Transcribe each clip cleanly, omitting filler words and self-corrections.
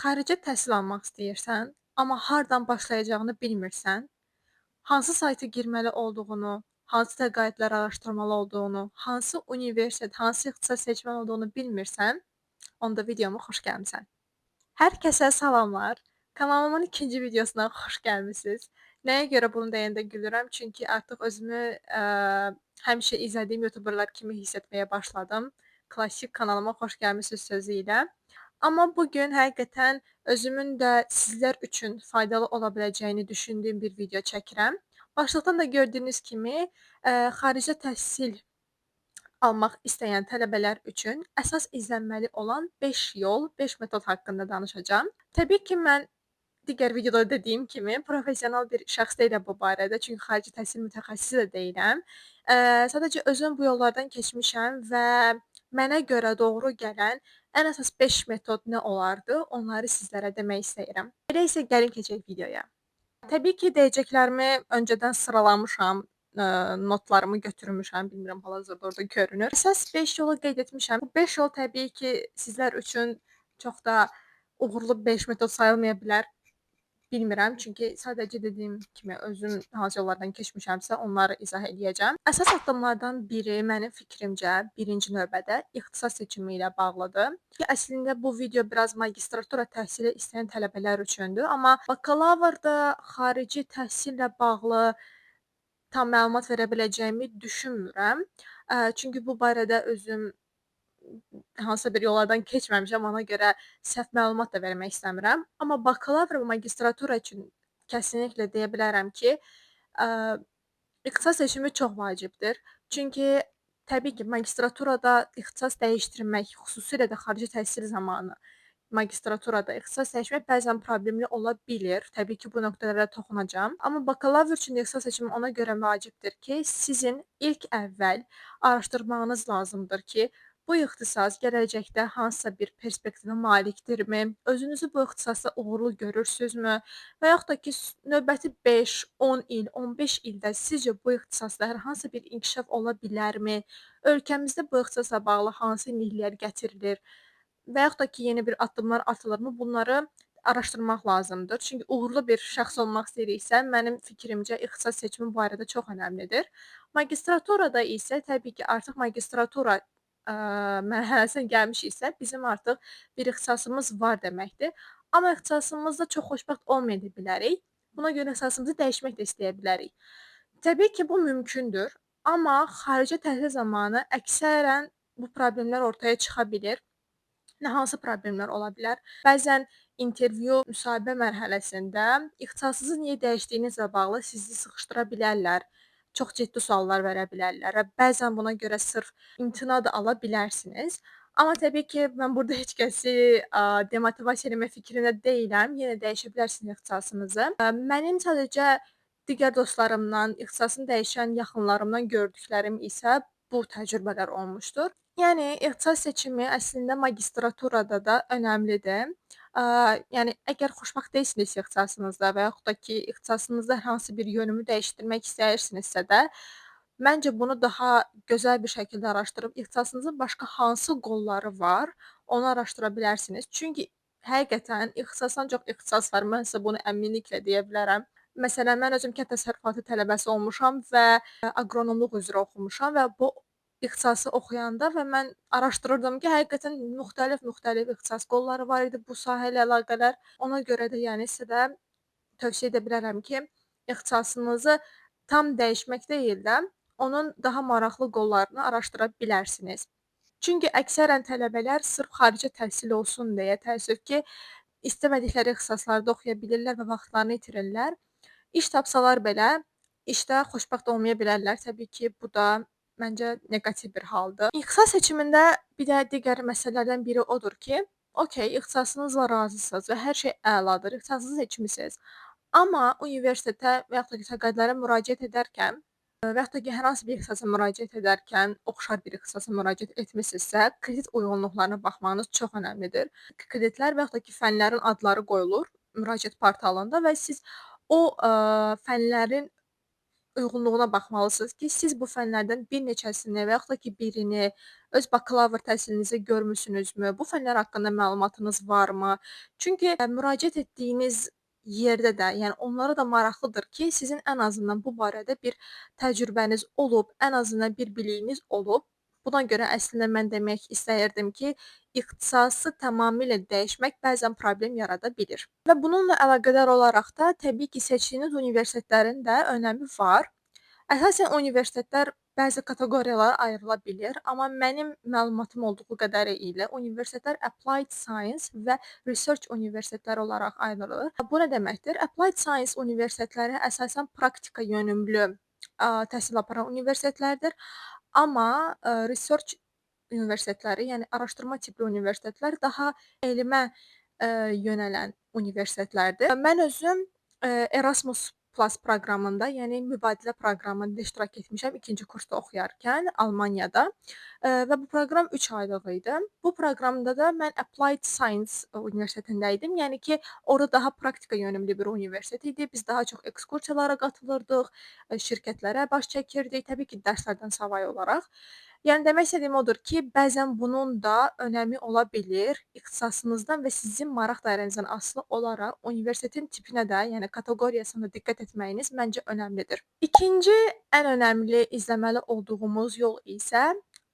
Xarici təhsil almaq istəyirsən, amma hardan başlayacağını bilmirsən, hansı sayta girməli olduğunu, hansı təqaüdlər araşdırmalı olduğunu, hansı universitet, hansı ixtisas seçməli olduğunu bilmirsən, onda videoma xoş gəlmisən. Hər kəsə salamlar. Kanalımın ikinci videosuna xoş gəlmisiniz. Nəyə görə bunu deyəndə gülürəm? Çünki artıq özümü həmişə izlədiyim youtuberlar kimi hiss etməyə başladım. Klassik kanalıma xoş gəlmisiniz sözü ilə. Amma bu gün həqiqətən özümün də sizlər üçün faydalı ola biləcəyini düşündüyüm bir video çəkirəm. Başlıqdan da gördüyünüz kimi, xaricdə təhsil almaq istəyən tələbələr üçün əsas izlənməli olan 5 yol, 5 metod haqqında danışacağam. Təbii ki, mən digər videoda dediyim kimi professional bir şəxs deyiləm bu barədə, çünki xarici təhsil mütəxəssisi də deyiləm. Sadəcə özüm bu yollardan keçmişəm və mənə görə doğru gələn ən əsas 5 metod nə olardı, onları sizlərə demək istəyirəm. Elə isə gəlin keçək videoya. Təbii ki, deyəcəklərimi öncədən sıralamışam, notlarımı götürmüşəm, bilmirəm hal-hazırda orada görünür. Əsas 5 yolu qeyd etmişəm. Bu 5 yol təbii ki, sizlər üçün çox da uğurlu 5 metod sayılmaya bilər. Bilmirəm, çünki sadəcə dediyim kimi özüm hansı yollardan keçmişəmsə, onları izah eləyəcəm. Əsas addımlardan biri mənim fikrimcə, birinci növbədə ixtisas seçimi ilə bağlıdır. Ki, əslində bu video biraz magistratura təhsili istəyən tələbələr üçündür, amma bakalavrda xarici təhsillə bağlı tam məlumat verə biləcəyimi düşünmürəm. Çünki bu barədə özüm hansısa bir yollardan keçməmişəm, ona görə səhv məlumat da vermək istəmirəm. Amma bakalavr və magistratura üçün kəsinliklə deyə bilərəm ki, ixtisas seçimi çox vacibdir. Çünki təbii ki, magistraturada ixtisas dəyişdirmək, xüsusilə də xarici təhsil zamanı magistraturada ixtisas seçmək bəzən problemli ola bilir. Təbii ki, bu nöqtələrə toxunacağam. Amma bakalavr üçün ixtisas seçimi ona görə vacibdir ki, sizin ilk əvvəl araşdırmağınız lazımdır ki, bu ixtisas gələcəkdə hansısa bir perspektivə malikdirmi? Özünüzü bu ixtisasda uğurlu görürsünüzmü? Və yaxud da ki, növbəti 5, 10 il, 15 ildə sizcə bu ixtisasda hər hansı bir inkişaf ola bilərmi? Ölkəmizdə bu ixtisasla bağlı hansı yeniliklər gətirilir? Və yaxud da ki, yeni bir addımlar atılırmı? Bunları araşdırmaq lazımdır. Çünki uğurlu bir şəxs olmaq istəyiriksə, mənim fikrimcə ixtisas seçimi bu barədə çox önəmlidir. Magistraturada isə təbii ki, artıq magistratura mərhələsinə gəlmişiksə, bizim artıq bir ixtisasımız var deməkdir. Amma ixtisasımızda çox xoşbəxt olmaya da bilərik. Buna görə ixtisasımızı dəyişmək də istəyə bilərik. Təbii ki, bu mümkündür, amma xarici təhsil zamanı əksərən bu problemlər ortaya çıxa bilir. Nə hansı problemlər ola bilər? Bəzən intervyu, müsahibə mərhələsində ixtisasınızı niyə dəyişdiyinizlə bağlı sizi sıxışdıra bilərlər. Çox ciddi suallar verə bilərlər və bəzən buna görə sırf imtina da ala bilərsiniz. Amma təbii ki, mən burada heç kəsi demotivasiya eləmək fikrində deyiləm. Yenə dəyişə bilərsiniz ixtisasınızı. Mənim sadəcə digər dostlarımdan, ixtisasını dəyişən yaxınlarımdan gördüklərim isə bu təcrübələr olmuşdur. Yəni ixtisas seçimi əslində magistraturada da önəmlidir. Yəni əgər xoşbəxt deyilsinizsə ixtisasınızda və yaxud da ki, ixtisasınızda hər hansı bir yönümü dəyişdirmək istəyirsinizsə də, məncə bunu daha gözəl bir şəkildə araşdırıb ixtisasınızın başqa hansı qolları var, onu araşdıra bilərsiniz. Çünki həqiqətən ixtisasdan çox ixtisas var. Mən sizə bunu əminliklə deyə bilərəm. Məsələn, mən özüm kənd təsərrüfatı tələbəsi olmuşam və aqronomluq üzrə oxumuşam və bu ixtisası oxuyanda və mən araşdırırdım ki, həqiqətən müxtəlif ixtisas qolları var idi bu sahə ilə əlaqədar. Ona görə də yəni sizə də tövsiyə edə bilərəm ki, ixtisasınızı tam dəyişmək deyil də, onun daha maraqlı qollarını araşdıra bilərsiniz. Çünki əksərən tələbələr sırf xarici təhsil olsun deyə təəssüf ki, istəmədikləri ixtisaslarda oxuya bilirlər və vaxtlarını itirirlər. İş tapsalar belə, işdə xoşbəxt olmaya bilərlər. Təbii ki, bu da məncə neqativ bir haldır. İxtisas seçimində bir də digər məsələlərdən biri odur ki, okey, ixtisasınızla razısınız və hər şey əladır, ixtisasınızı seçmisiniz. Amma universitetə və yaxud da ki, təqaüdlərə müraciət edərkən və yaxud da ki, hər hansı bir ixtisasa müraciət edərkən oxşar bir ixtisasa müraciət etmisinizsə, kredit uyğunluqlarına baxmanız çox önəmlidir. Kreditlər və yaxud da ki, fənlərin adları qoyulur müraciət portalında və siz o fənlərin uyğunluğuna baxmalısınız ki, siz bu fənlərdən bir neçəsini və yaxud da ki, birini öz bakalavr təhsilinizdə görmüsünüzmü? Bu fənlər haqqında məlumatınız varmı? Çünki, müraciət etdiyiniz yerdə də, yəni onlara da maraqlıdır ki, sizin ən azından bu barədə bir təcrübəniz olub, ən azından bir biliyiniz olub. Buna görə əslində mən demək istəyirdim ki, ixtisası tamamilə dəyişmək bəzən problem yarada bilir. Və bununla əlaqədar olaraq da təbii ki, seçdiyiniz universitetlərin də önəmi var. Əsasən universitetlər bəzi kateqoriyalara ayrıla bilir, amma mənim məlumatım olduğu qədərilə universitetlər Applied Science və Research universitetləri olaraq ayrılır. Bu nə deməkdir? Applied Science universitetləri əsasən praktika yönümlü təhsil aparan universitetlərdir. Amma Research universitetləri, yəni araşdırma tipli universitetlər daha elmə yönələn universitetlərdir. Mən özüm Erasmus Plus proqramında, yəni mübadilə proqramında iştirak etmişəm 2-ci kursda oxuyarkən Almaniyada və bu proqram 3 aylıq idi. Bu proqramda da mən Applied Science universitetində idim. Yəni ki, orada daha praktika yönümlü bir universitet idi. Biz daha çox ekskursiyalara qatılırdıq, şirkətlərə baş çəkirdik, təbii ki, dərslərdən savayı olaraq. Yəni demək istədiyim odur ki, bəzən bunun da önəmi ola bilir. İxtisasınızdan və sizin maraq dairənizdən asılı olaraq universitetin tipinə də, yəni kateqoriyasına da diqqət etməyiniz məncə önəmlidir. İkinci ən önəmli izləməli olduğumuz yol isə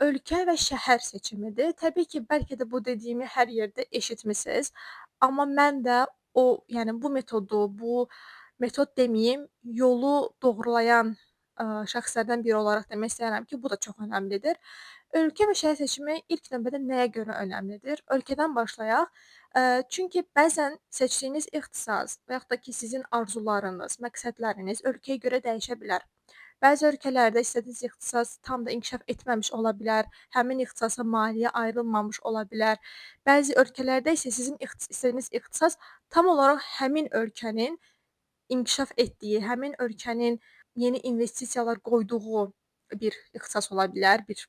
ölkə və şəhər seçimidir. Təbii ki, bəlkə də bu dediyimi hər yerdə eşitmisiniz, amma mən də yəni bu metodu, bu metod deməyim, yolu doğrulayan şəxslərdən biri olaraq demək istəyirəm ki, bu da çox önəmlidir. Ölkə və şəhər seçimi ilk növbədə nəyə görə önəmlidir? Ölkədən başlayaq. Çünki bəzən seçdiyiniz ixtisas və yaxud da ki, sizin arzularınız, məqsədləriniz ölkəyə görə dəyişə bilər. Bəzi ölkələrdə istədiyiniz ixtisas tam da inkişaf etməmiş ola bilər, həmin ixtisasa maliyyə ayrılmamış ola bilər. Bəzi ölkələrdə isə sizin istədiyiniz ixtisas tam olaraq həmin ölkənin inkişaf etdiyi, həmin ölkənin yeni investisiyalar qoyduğu bir ixtisas ola bilər, bir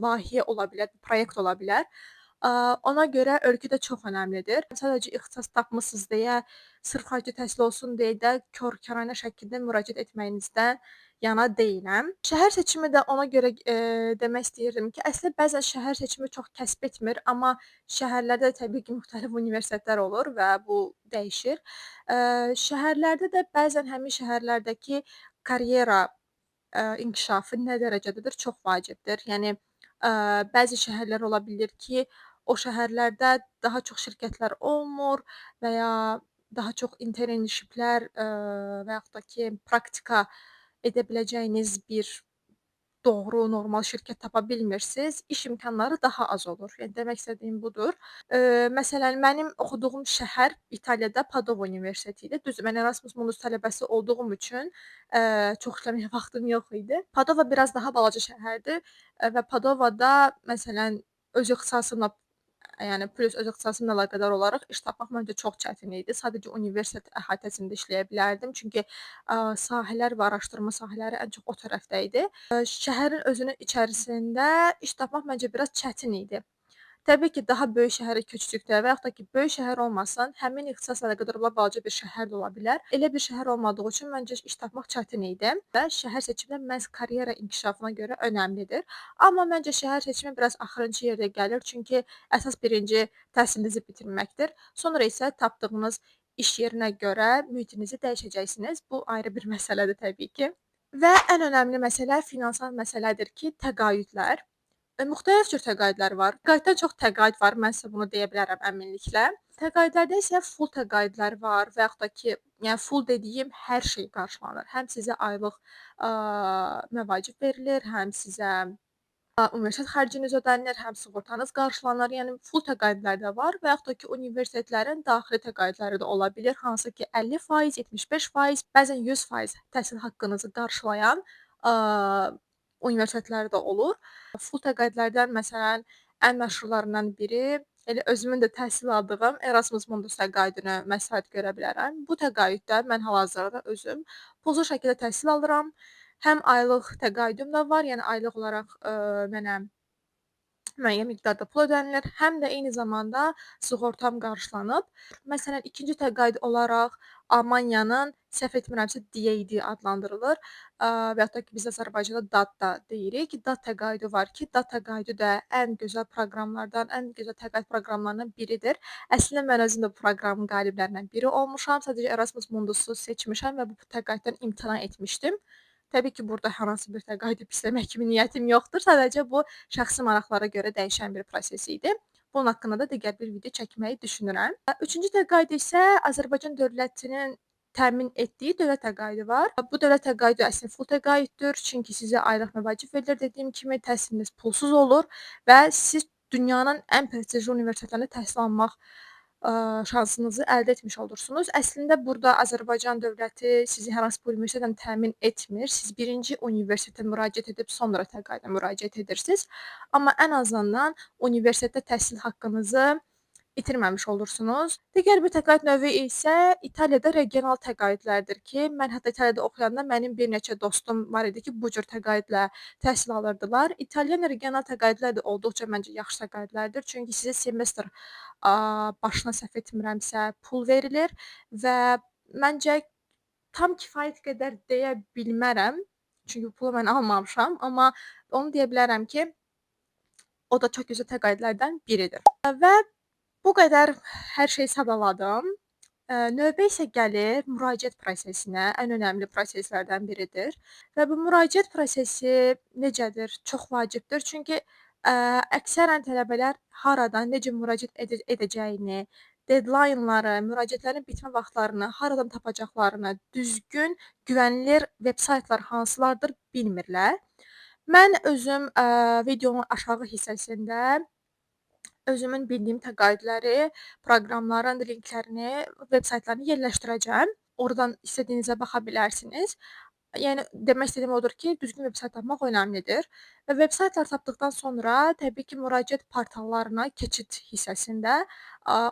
layihə ola bilər, bir proyekt ola bilər. Ona görə ölkə də çox önəmlidir. Sadəcə ixtisas tapmısınız deyə, sırf xarici təhsil olsun deyə də korkörənə şəkildə müraciət etməyinizdən yana deyiləm. Şəhər seçimi də ona görə demək istəyirdim ki, əslində bəzən şəhər seçimi çox kəsb etmir, amma şəhərlərdə də təbii ki, müxtəlif universitetlər olur və bu dəyişir. Şəhərlərdə də bəzən həmin şəhərlərdəki karyera inkişafı nə dərəcədədir? Çox vacibdir. Yəni bəzi şəhərlər ola bilir ki, o şəhərlərdə daha çox şirkətlər olmur və ya daha çox internshiplər və yaxud da ki, praktika edə biləcəyiniz bir doğru, normal şirkət tapa bilmirsiniz, iş imkanları daha az olur. Yəni demək istədiyim budur. Məsələn, mənim oxuduğum şəhər İtaliyada Padova Universiteti idi. Düzdür, mən Erasmus Mundus tələbəsi olduğum üçün çox işləməyə vaxtım yox idi. Padova biraz daha balaca şəhərdir və Padovada məsələn öz ixtisasımla yəni plus öz ixtisasımla əlaqədar olaraq iş tapmaq məncə çox çətin idi. Sadəcə universitet əhatəsində işləyə bilərdim. Çünki sahələr və araşdırma sahələri ən çox o tərəfdə idi. Şəhərin özünün içərisində iş tapmaq məncə biraz çətin idi. Təbii ki, daha böyük şəhərə köçdükdə və yaxud da ki, böyük şəhər olmasın, həmin ixtisasla əlaqədar ola balaca bir şəhər də ola bilər. Elə bir şəhər olmadığı üçün məncə iş tapmaq çətin idi və şəhər seçimi məhz karyera inkişafına görə önəmlidir. Amma məncə şəhər seçimi biraz axırıncı yerdə gəlir, çünki əsas birinci təhsilinizi bitirməkdir. Sonra isə tapdığınız iş yerinə görə mühitinizi dəyişəcəksiniz. Bu ayrı bir məsələdir təbii ki. Və ən önəmli məsələ finansal məsələdir ki, təqaüdlər. Müxtəlif cür təqaüdlər var. Təqaüddən çox təqaüd var, mən sizə bunu deyə bilərəm əminliklə. Təqaüdlərdə isə full təqaüdlər var və yaxud da ki, yəni full dediyim hər şey qarşılanır. Həm sizə aylıq məvacib verilir, həm sizə universitet xərciniz ödənilir, həm sığortanız qarşılanır. Yəni full təqaüdlər də var və yaxud da ki, universitetlərin daxili təqaüdləri də ola bilir, hansı ki 50%, 75%, bəzən 100% təhsil haqqınızı qarşılayan universitetlər də olur. Full təqaüdlərdən məsələn ən məşhurlarından biri elə özümün də təhsil aldığım Erasmus Mundus təqaüdünü məsləhət görə bilərəm. Bu təqaüddə mən hal-hazırda özüm pulsuz şəkildə təhsil alıram. Həm aylıq təqaüdüm də var, yəni aylıq olaraq mənə müəyyən miqdarda pul ödənilir, həm də eyni zamanda sığortam qarşılanıb. Məsələn, ikinci təqaüd olaraq Almaniyanın, səhv etmirəmsə, DAD adlandırılır, və yaxud da ki, biz Azərbaycanda DAD da deyirik. DAD təqaüdü var ki, DAD təqaüdü də ən gözəl proqramlardan, ən gözəl təqaüd proqramlarından biridir. Əslində mən özüm də bu proqramın qaliblərindən biri olmuşam. Sadəcə Erasmus Mundus-u seçmişəm və bu təqaüddən imtina etmişdim. Təbii ki, burada hər hansı bir təqaüdü pisləmək kimi niyyətim yoxdur. Sadəcə bu şəxsi maraqlara görə dəyişən bir proses idi. Bunun haqqında da digər bir video çəkməyi düşünürəm. Üçüncü təqaüd isə Azərbaycan dövlətinin təmin etdiyi dövlət təqaüdü var. Bu dövlət təqaüdü əslində full təqaüddür, çünki sizə aylıq vacib verilir. Dediyim kimi təhsiliniz pulsuz olur və siz dünyanın ən prestijli universitetlərində təhsil almaq şansınızı əldə etmiş olursunuz. Əslində burada Azərbaycan dövləti sizi hər hansı bir universitetlə təmin etmir. Siz birinci universitetə müraciət edib sonra təqaüdə müraciət edirsiniz. Amma ən azından universitetdə təhsil haqqınızı itirməmiş olursunuz. Digər bir təqaüd növü isə İtaliyada regional təqaüdlərdir ki, mən hətta İtaliyada oxuyanda mənim bir neçə dostum var idi ki, bu cür təqaüdlə təhsil alırdılar. İtalyan regional təqaüdlər də olduqca məncə yaxşı təqaüdlərdir. Çünki sizə semestr başına səhv etmirəmsə pul verilir və məncə tam kifayət qədər deyə bilmərəm. Çünki pulu mən almamışam, amma onu deyə bilərəm ki, o da çox gözəl təqaüdlərdən biridir. Və bu qədər hər şeyi sadaladım. Növbə isə gəlir müraciət prosesinə. Ən önəmli proseslərdən biridir və bu müraciət prosesi necədir? Çox vacibdir. Çünki əksərən tələbələr haradan, necə müraciət edəcəyini, deadline-ları, müraciətlərin bitmə vaxtlarını, haradan tapacaqlarını, düzgün, güvənilir veb-saytlar hansılardır bilmirlər. Mən özüm videonun aşağı hissəsində özümün bildiyim təqaüdləri, proqramların linklərini, veb-saytlarını yerləşdirəcəm. Oradan istədiyinizə baxa bilərsiniz. Yəni demək istədiyim odur ki, düzgün veb-sayt tapmaq önəmlidir və veb-saytlar tapdıqdan sonra təbii ki, müraciət portallarına keçid hissəsində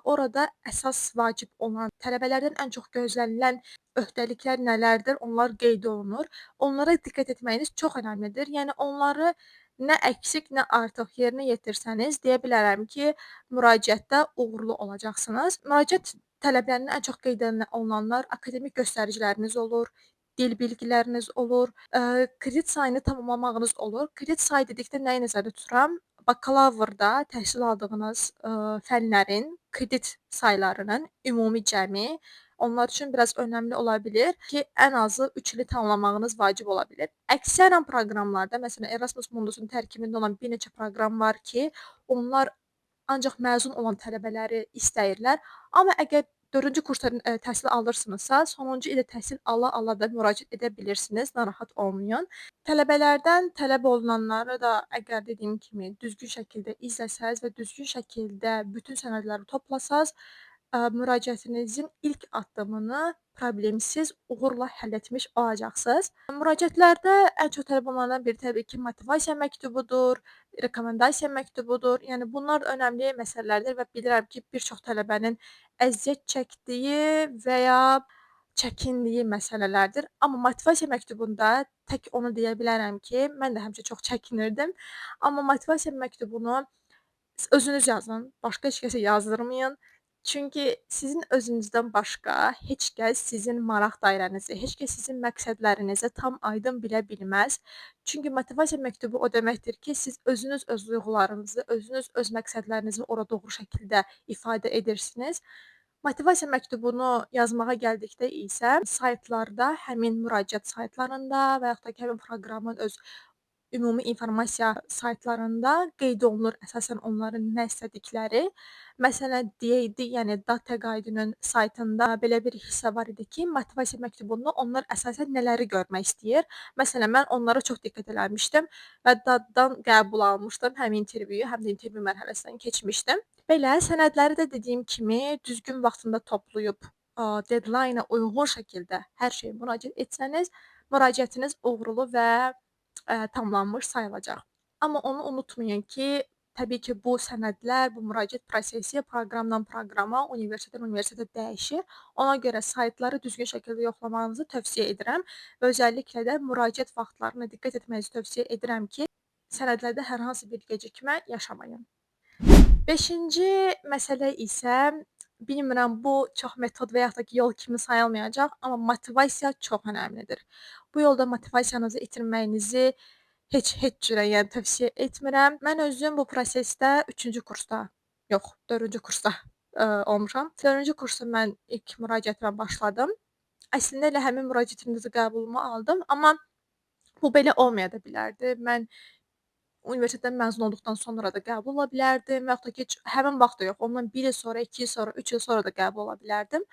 orada əsas vacib olan tələbələrdən ən çox gözlənilən öhdəliklər nələrdir, onlar qeyd olunur. Onlara diqqət etməyiniz çox önəmlidir. Yəni onları nə əksik, nə artıq yerinə yetirsəniz, deyə bilərəm ki, müraciətdə uğurlu olacaqsınız. Müraciət tələblərinin ən çox qeyd olunanlar akademik göstəriciləriniz olur, dil bilgiləriniz olur, kredit sayını tamamlamağınız olur. Kredit sayı dedikdə nəyi nəzərdə tuturam? Bakalavrda təhsil aldığınız fənlərin kredit saylarının ümumi cəmi onlar üçün biraz önəmli ola bilir ki, ən azı 3 ili tamamlamağınız vacib ola bilir. Əksərən proqramlarda, məsələn, Erasmus Mundus-un tərkibində olan bir neçə proqram var ki, onlar ancaq məzun olan tələbələri istəyirlər. Amma əgər 4-cü kursda təhsil alırsınızsa, sonuncu ildə təhsil ala-ala da müraciət edə bilirsiniz, narahat olmayın. Tələbələrdən tələb olunanları da əgər dediyim kimi düzgün şəkildə izləsəz və düzgün şəkildə bütün sənədləri toplasaz, müraciətinizin ilk addımını problemsiz, uğurla həll etmiş olacaqsınız. Müraciətlərdə ən çox tələb olunanlardan biri təbii ki, motivasiya məktubudur, rekomendasiya məktubudur. Yəni bunlar önəmli məsələlərdir və bilirəm ki, bir çox tələbənin əziyyət çəkdiyi və ya çəkindiyi məsələlərdir. Amma motivasiya məktubunda tək onu deyə bilərəm ki, mən də həmişə çox çəkinirdim. Amma motivasiya məktubunu özünüz yazın, başqa heç kəsə yazdırmayın. Çünki sizin özünüzdən başqa heç kəs sizin maraq dairənizi, heç kəs sizin məqsədlərinizi tam aydın bilə bilməz. Çünki motivasiya məktubu o deməkdir ki, siz özünüz öz duyğularınızı, özünüz öz məqsədlərinizi ora doğru şəkildə ifadə edirsiniz. Motivasiya məktubunu yazmağa gəldikdə isə saytlarda, həmin müraciət saytlarında və yaxud da ki, həmin proqramın öz ümumi informasiya saytlarında qeyd olunur əsasən onların nə istədikləri. Məsələn, DAD, yəni DAD təqaüdünün saytında belə bir hissə var idi ki, motivasiya məktubunda onlar əsasən nələri görmək istəyir. Məsələn, mən onlara çox diqqət eləmişdim və DAD-dan qəbul almışdım həm intervyu, həm də intervyu mərhələsindən keçmişdim. Belə sənədləri də dediyim kimi düzgün vaxtında toplayıb deadline-a uyğun şəkildə hər şeyə müraciət etsəniz, müraciətiniz uğurlu və tamamlanmış sayılacaq. Amma onu unutmayın ki, təbii ki, bu sənədlər, bu müraciət prosesi proqramdan proqrama, universitetdən universitetə dəyişir. Ona görə saytları düzgün şəkildə yoxlamağınızı tövsiyə edirəm və özəlliklə də müraciət vaxtlarına diqqət etməyinizi tövsiyə edirəm ki, sənədlərdə hər hansı bir gecikmə yaşamayın. 5-ci məsələ isə bilmirəm bu çox metod və yaxud da ki, yol kimi sayılmayacaq, amma motivasiya çox önəmlidir. Bu yolda motivasiyanızı itirməyinizi heç cürə, yəni tövsiyə etmirəm. Mən özüm bu prosesdə 3-cü kursda, yox, 4-cü kursda olmuşam. 4-cü kursda mən ilk müraciətimə başladım. Əslində elə həmin müraciətimdə qəbulumu aldım, amma bu belə olmaya da bilərdi. Mən universitetdən məzun olduqdan sonra da qəbul ola bilərdim və yaxud da ki, həmin vaxt da yox, ondan 1 il sonra, 2 il sonra, 3 il sonra da qəbul ola bilərdim.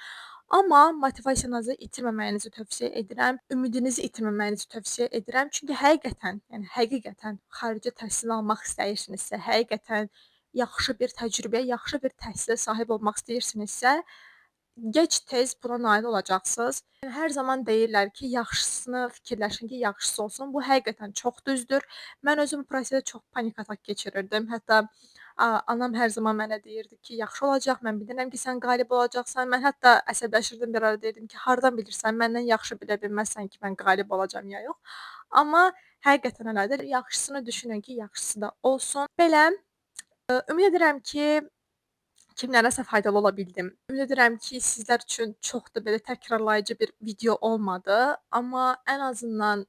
Amma motivasiyanızı itirməməyinizi tövsiyə edirəm, ümidinizi itirməməyinizi tövsiyə edirəm. Çünki həqiqətən, yəni həqiqətən xarici təhsil almaq istəyirsinizsə, həqiqətən yaxşı bir təcrübəyə, yaxşı bir təhsilə sahib olmaq istəyirsinizsə, gec-tez buna nail olacaqsınız. Hər zaman deyirlər ki, yaxşısını fikirləşin ki, yaxşısı olsun. Bu həqiqətən çox düzdür. Mən özüm bu prosesdə çox panik atak keçirirdim. Hətta anam hər zaman mənə deyirdi ki, yaxşı olacaq, mən bilirəm ki, sən qalib olacaqsan. Mən hətta əsəbləşirdim, bir ara deyirdim ki, hardan bilirsən, məndən yaxşı bilə bilməzsən ki, mən qalib olacağam ya yox. Amma həqiqətən elədir. Yaxşısını düşünün ki, yaxşısı da olsun. Belə, ümid edirəm ki, kimlərəsə faydalı ola bildim. Ümid edirəm ki, sizlər üçün çox da belə təkrarlayıcı bir video olmadı, amma ən azından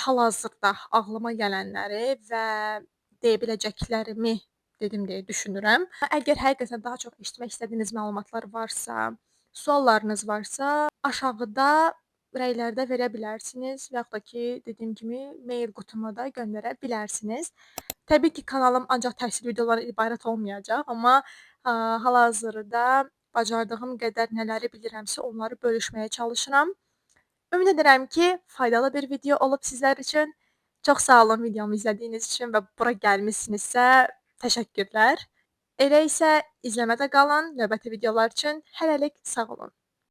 hal-hazırda ağlıma gələnləri və deyə biləcəklərimi dedim deyə düşünürəm. Əgər həqiqətən daha çox eşitmək istədiyiniz məlumatlar varsa, suallarınız varsa, aşağıda rəylərdə verə bilərsiniz və yaxud da ki, dediyim kimi mail qutuma da göndərə bilərsiniz. Təbii ki, kanalım ancaq təhsil videoları ibarət olmayacaq, amma hal-hazırda bacardığım qədər nələri bilirəmsə, onları bölüşməyə çalışıram. Ümid edirəm ki, faydalı bir video olub sizlər üçün. Çox sağ olun videomu izlədiyiniz üçün və bura gəlmisinizsə təşəkkürlər. Elə isə izləmədə qalın. Növbəti videolar üçün hələlik sağ olun.